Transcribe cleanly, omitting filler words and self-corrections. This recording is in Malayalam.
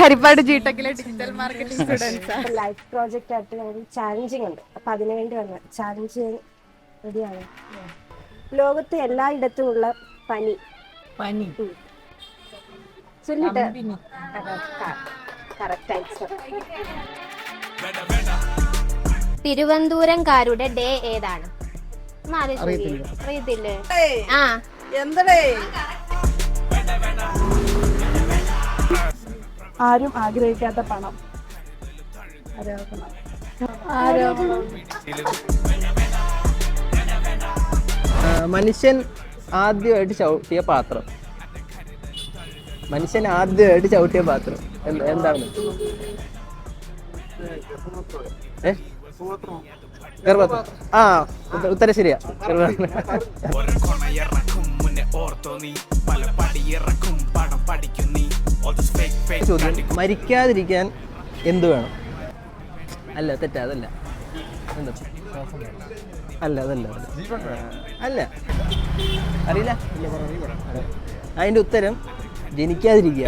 ഹരിപ്പാട് ജിടെക്കിലെ digital marketing students. Life project ആയിട്ട് ഞങ്ങൾ ചാലഞ്ചിങ് ഉണ്ട്. അപ്പൊ അതിനുവേണ്ടി വന്ന ചാലഞ്ച് റെഡിയാണ്. ലോകത്ത് എല്ലായിടത്തുമുള്ള പനി. ചൊല്ലിട്ട് കറക്റ്റ് ആൻസർ. തിരുവനന്തപുരംകാരുടെ ഡേ ഏതാണ്? അറിയത്തില്ലേ? ആ എന്തടേ ആരും ആഗ്രഹിക്കാത്ത പണം. മനുഷ്യൻ ആദ്യമായിട്ട് ചവിട്ടിയ പാത്രം. എന്താണ്? ആ, ഉത്തരം ശരിയാ. ചോദ്യം, മരിക്കാതിരിക്കാൻ എന്ത് വേണം? അല്ല, തെറ്റാ. അതല്ല. അല്ല, അറിയില്ല. അതിന്റെ ഉത്തരം ജനിക്കാതിരിക്കുക.